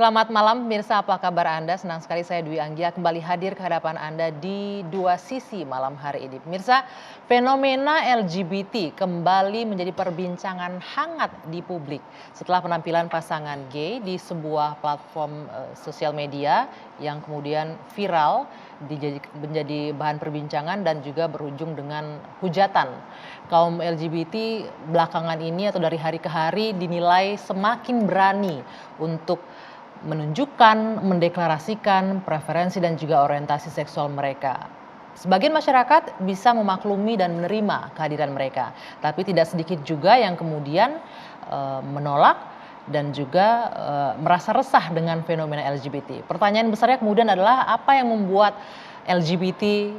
Selamat malam pemirsa, apa kabar Anda? Senang sekali saya Dwi Anggia kembali hadir ke hadapan Anda di Dua Sisi malam hari ini. Pemirsa, fenomena LGBT kembali menjadi perbincangan hangat di publik setelah penampilan pasangan gay di sebuah platform sosial media yang kemudian viral menjadi bahan perbincangan dan juga berujung dengan hujatan. Kaum LGBT belakangan ini atau dari hari ke hari dinilai semakin berani untuk menunjukkan, mendeklarasikan preferensi dan juga orientasi seksual mereka. Sebagian masyarakat bisa memaklumi dan menerima kehadiran mereka, tapi tidak sedikit juga yang kemudian menolak dan juga merasa resah dengan fenomena LGBT. Pertanyaan besarnya kemudian adalah apa yang membuat LGBT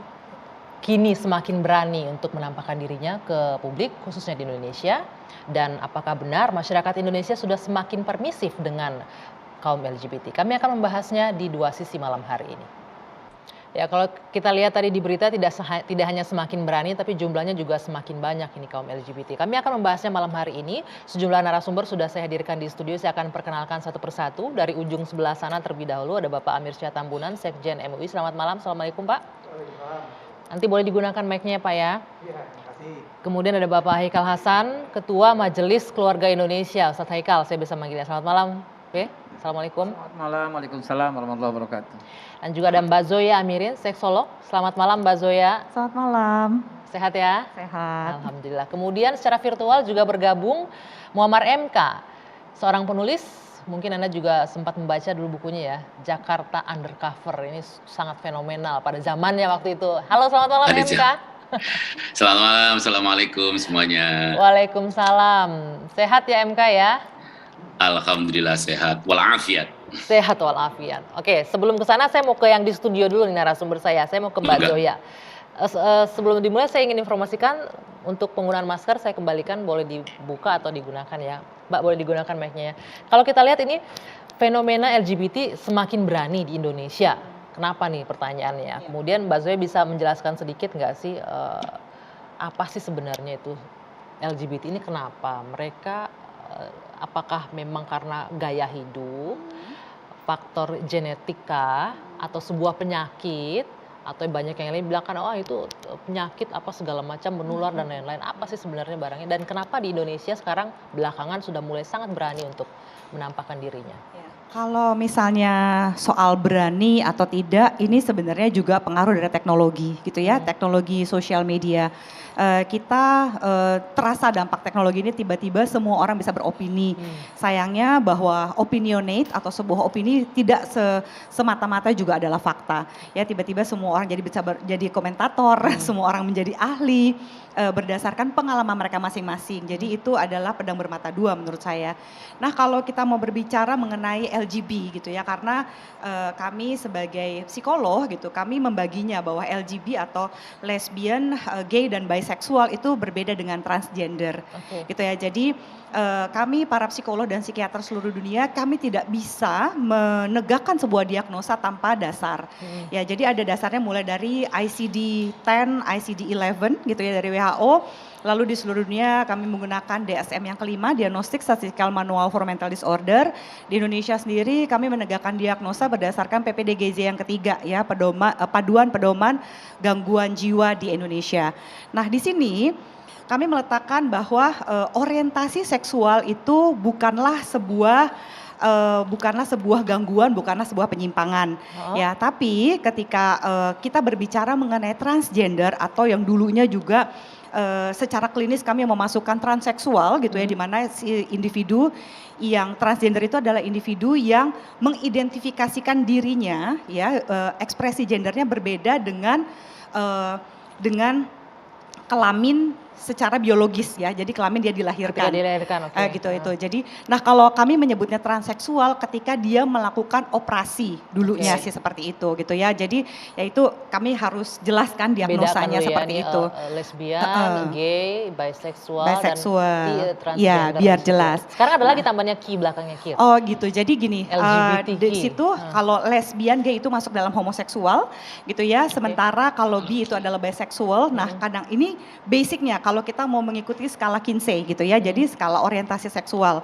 kini semakin berani untuk menampakkan dirinya ke publik, khususnya di Indonesia, dan apakah benar masyarakat Indonesia sudah semakin permisif dengan kaum LGBT. Kami akan membahasnya di Dua Sisi malam hari ini. Ya, kalau kita lihat tadi di berita tidak hanya semakin berani tapi jumlahnya juga semakin banyak ini kaum LGBT. Kami akan membahasnya malam hari ini. Sejumlah narasumber sudah saya hadirkan di studio. Saya akan perkenalkan satu persatu. Dari ujung sebelah sana terlebih dahulu ada Bapak Amir Syah Tambunan, Sekjen MUI. Selamat malam. Assalamualaikum Pak. Nanti boleh digunakan mic-nya Pak ya. Iya, terima kasih. Kemudian ada Bapak Haikal Hasan, Ketua Majelis Keluarga Indonesia. Ustadz Haikal, saya bisa manggilnya. Selamat malam. Oke. Assalamualaikum. Selamat malam, waalaikumsalam warahmatullahi wabarakatuh. Dan juga ada Mbak Zoya Amirin, seksolog. Selamat malam Mbak Zoya. Selamat malam. Sehat ya? Sehat. Alhamdulillah. Kemudian secara virtual juga bergabung Muammar MK, seorang penulis. Mungkin Anda juga sempat membaca dulu bukunya ya, Jakarta Undercover. Ini sangat fenomenal pada zamannya waktu itu. Halo, selamat malam MK. Selamat malam, assalamualaikum semuanya. Waalaikumsalam. Sehat ya MK ya? Alhamdulillah sehat, walafiat. Sehat walafiat. Oke, sebelum ke sana saya mau ke yang di studio dulu nih narasumber saya. Saya mau ke Mbak Zoya. Sebelum dimulai saya ingin informasikan untuk penggunaan masker saya kembalikan, boleh dibuka atau digunakan ya. Mbak boleh digunakan mic-nya ya. Kalau kita lihat ini fenomena LGBT semakin berani di Indonesia. Kenapa nih pertanyaannya? Kemudian Mbak Zoya bisa menjelaskan sedikit nggak sih apa sih sebenarnya itu LGBT ini, kenapa mereka apakah memang karena gaya hidup, faktor genetika, atau sebuah penyakit, atau banyak yang lain bilang kan oh itu penyakit apa segala macam menular dan lain-lain. Apa sih sebenarnya barangnya dan kenapa di Indonesia sekarang belakangan sudah mulai sangat berani untuk menampakkan dirinya? Kalau misalnya soal berani atau tidak, ini sebenarnya juga pengaruh dari teknologi gitu ya, teknologi sosial media. Kita terasa dampak teknologi ini tiba-tiba semua orang bisa beropini. Sayangnya bahwa opinionate atau sebuah opini tidak semata-mata juga adalah fakta. Ya tiba-tiba semua orang jadi komentator, semua orang menjadi ahli berdasarkan pengalaman mereka masing-masing. Jadi itu adalah pedang bermata dua menurut saya. Nah kalau kita mau berbicara mengenai LGB gitu ya, karena kami sebagai psikolog gitu, kami membaginya bahwa LGB atau lesbian, gay dan bisexual itu berbeda dengan transgender, gitu ya. Jadi kami para psikolog dan psikiater seluruh dunia, kami tidak bisa menegakkan sebuah diagnosa tanpa dasar. Ya, jadi ada dasarnya mulai dari ICD-10, ICD-11 gitu ya dari WHO. Lalu di seluruh dunia kami menggunakan DSM yang kelima, Diagnostic Statistical Manual for Mental Disorder. Di Indonesia sendiri kami menegakkan diagnosa berdasarkan PPDGJ yang ketiga ya, Paduan Pedoman Gangguan Jiwa di Indonesia. Nah di sini kami meletakkan bahwa orientasi seksual itu bukanlah sebuah gangguan, bukanlah sebuah penyimpangan. Ya, tapi ketika kita berbicara mengenai transgender atau yang dulunya juga secara klinis kami memasukkan transseksual gitu ya, di mana si individu yang transgender itu adalah individu yang mengidentifikasikan dirinya ya, ekspresi gendernya berbeda dengan kelamin secara biologis ya, jadi kelamin dia dilahirkan. Gitu itu. Jadi, nah kalau kami menyebutnya transseksual ketika dia melakukan operasi dulunya sih seperti itu gitu ya. Jadi ya itu kami harus jelaskan diagnosanya seperti itu. Lesbian, gay, bisexual dan transgender. Ya biar jelas. Sekarang ada lagi tambahnya ki belakangnya ki. Oh gitu. Jadi gini, LGBT di situ kalau lesbian, gay itu masuk dalam homoseksual gitu ya. Sementara kalau bi itu adalah bisexual. Nah kadang ini basicnya kalau kita mau mengikuti skala Kinsey gitu ya, jadi skala orientasi seksual.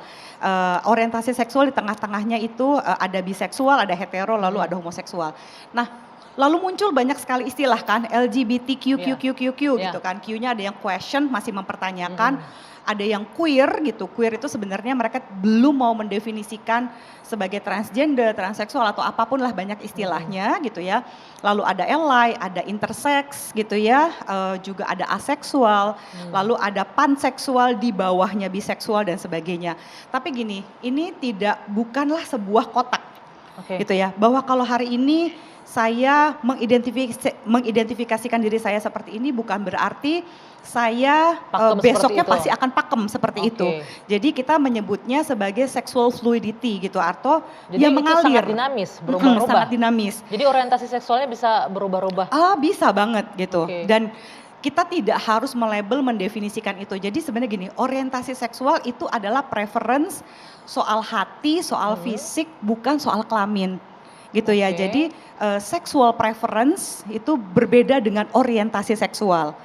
Orientasi seksual di tengah-tengahnya itu ada biseksual, ada hetero, lalu ada homoseksual. Nah, lalu muncul banyak sekali istilah kan, LGBTQQQQQ gitu kan. Q-nya ada yang question, masih mempertanyakan. Ada yang queer gitu, queer itu sebenarnya mereka belum mau mendefinisikan sebagai transgender, transseksual atau apapun lah banyak istilahnya gitu ya. Lalu ada ally, ada intersex gitu ya, juga ada aseksual, lalu ada panseksual di bawahnya biseksual dan sebagainya. Tapi gini, ini bukanlah sebuah kotak gitu ya, bahwa kalau hari ini saya mengidentifikasikan diri saya seperti ini bukan berarti saya besoknya pasti akan pakem seperti itu. Jadi kita menyebutnya sebagai sexual fluidity gitu, atau jadi yang mengalir. Sangat dinamis, berubah-ubah. Sangat dinamis. Jadi orientasi seksualnya bisa berubah-ubah. Bisa banget gitu. Dan kita tidak harus melabel, mendefinisikan itu. Jadi sebenarnya gini, orientasi seksual itu adalah preference soal hati, soal fisik, bukan soal kelamin. Gitu ya. Jadi sexual preference itu berbeda dengan orientasi seksual.